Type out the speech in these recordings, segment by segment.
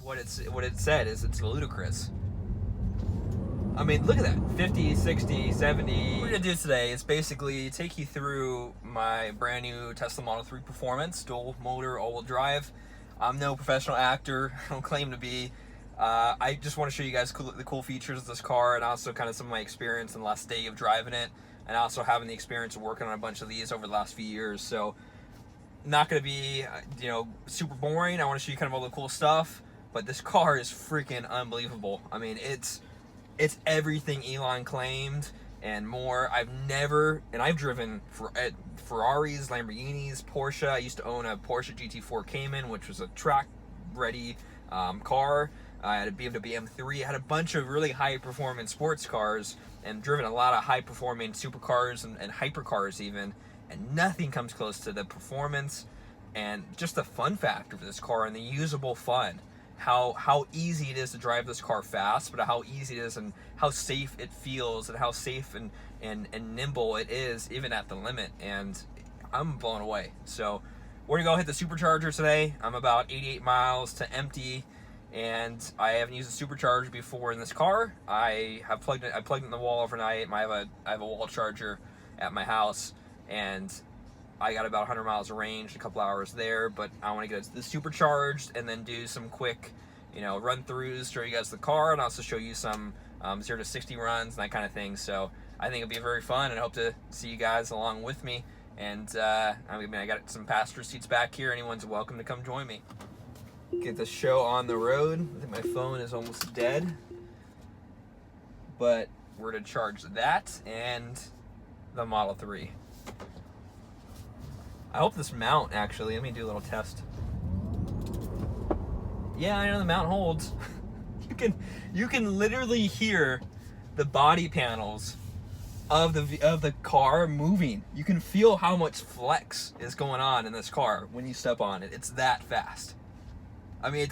what it said is it's ludicrous. I mean, look at that. 50, 60, 70. What we're going to do today is basically take you through my brand new Tesla Model 3 Performance, dual motor, all-wheel drive. I'm no professional actor. I don't claim to be. I just want to show you guys the cool features of this car, and also kind of some of my experience in the last day of driving it, and also having the experience of working on a bunch of these over the last few years. So not going to be, super boring. I want to show you kind of all the cool stuff, but this car is freaking unbelievable. I mean, it's everything Elon claimed and more. I've driven Ferraris, Lamborghinis, Porsche. I used to own a Porsche GT4 Cayman, which was a track-ready car. I had a BMW M3. I had a bunch of really high-performance sports cars and driven a lot of high-performing supercars and hypercars even, and nothing comes close to the performance and just the fun factor of this car and the usable fun. How easy it is to drive this car fast, but how easy it is and how safe it feels and how safe and nimble it is even at the limit. And I'm blown away. So we're gonna go hit the supercharger today. I'm about 88 miles to empty, and I haven't used a supercharger before in this car. I plugged it in the wall overnight. I have a wall charger at my house, and I got about 100 miles of range, a couple hours there, but I want to get the supercharged and then do some quick, run-throughs, show you guys the car, and also show you some 0 to 60 runs and that kind of thing. So I think it'll be very fun, and I hope to see you guys along with me. And I got some passenger seats back here. Anyone's welcome to come join me. Get the show on the road. I think my phone is almost dead, but we're to charge that and the Model 3. I hope this mount, actually, let me do a little test. Yeah, I know the mount holds. You can literally hear the body panels of the car moving. You can feel how much flex is going on in this car when you step on it. It's that fast. I mean,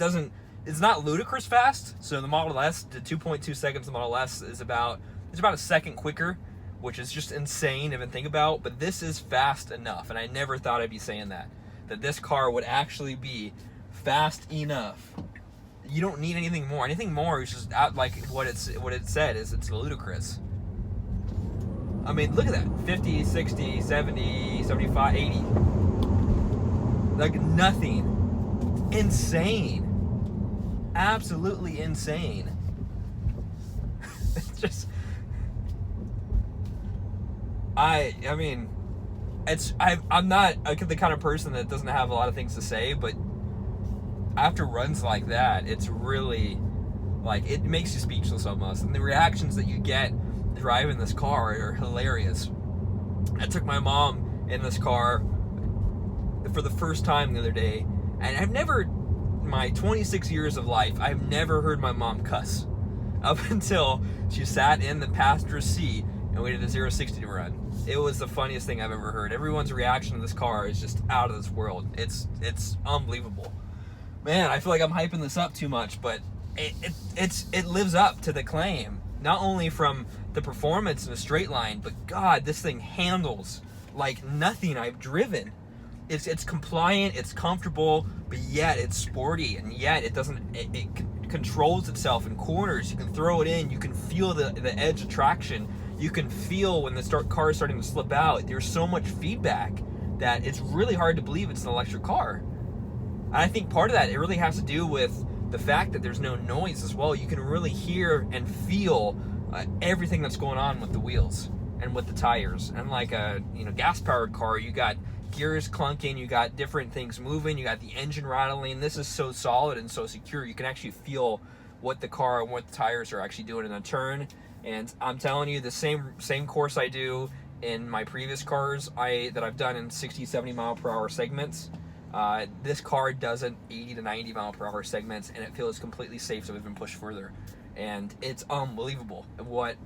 it's not ludicrous fast. So the Model S, the 2.2 seconds, the Model S is about a second quicker, which is just insane to even think about, but this is fast enough, and I never thought I'd be saying that this car would actually be fast enough. You don't need anything more. Anything more is just like what it said is it's ludicrous. I mean, look at that. 50, 60, 70, 75, 80. Like nothing. Insane. Absolutely insane. It's just... I mean, I'm not the kind of person that doesn't have a lot of things to say, but after runs like that, it's really, it makes you speechless almost. And the reactions that you get driving this car are hilarious. I took my mom in this car for the first time the other day, and my 26 years of life, I've never heard my mom cuss up until she sat in the passenger seat and we did a 0 to 60 run. It was the funniest thing I've ever heard. Everyone's reaction to this car is just out of this world. It's unbelievable. Man, I feel like I'm hyping this up too much, but it lives up to the claim. Not only from the performance in a straight line, but God, this thing handles like nothing I've driven. It's compliant, it's comfortable, but yet it's sporty, and yet it controls itself in corners. You can throw it in, you can feel the edge of traction. You can feel when the car is starting to slip out. There's so much feedback that it's really hard to believe it's an electric car. And I think part of that, it really has to do with the fact that there's no noise as well. You can really hear and feel everything that's going on with the wheels and with the tires. And like a gas-powered car, you got gears clunking, you got different things moving, you got the engine rattling. This is so solid and so secure. You can actually feel what the car and what the tires are actually doing in a turn. And I'm telling you, the same course I do in my previous cars that I've done in 60, 70 mile per hour segments, this car does an 80 to 90 mile per hour segments, and it feels completely safe to even push further. And it's unbelievable what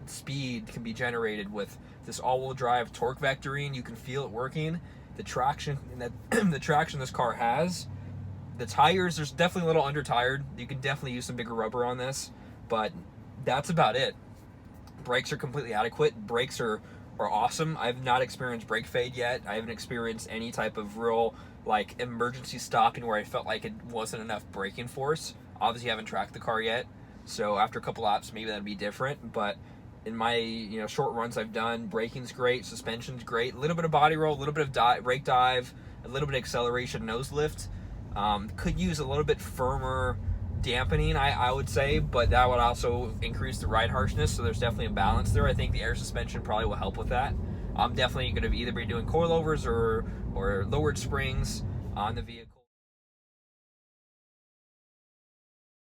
speed can be generated with this all-wheel drive torque vectoring. You can feel it working. The traction the traction this car has. The tires, there's definitely a little under-tired. You can definitely use some bigger rubber on this, but that's about it. Brakes are completely adequate. Brakes are awesome. I've not experienced brake fade yet. I haven't experienced any type of real emergency stopping where I felt like it wasn't enough braking force. Obviously, I haven't tracked the car yet, so after a couple laps, maybe that'd be different. But in my short runs I've done, braking's great, suspension's great, a little bit of body roll, a little bit of brake dive, a little bit of acceleration, nose lift. Could use a little bit firmer dampening, I would say, but that would also increase the ride harshness, so there's definitely a balance there. I think the air suspension probably will help with that. I'm definitely going to either be doing coilovers or lowered springs on the vehicle.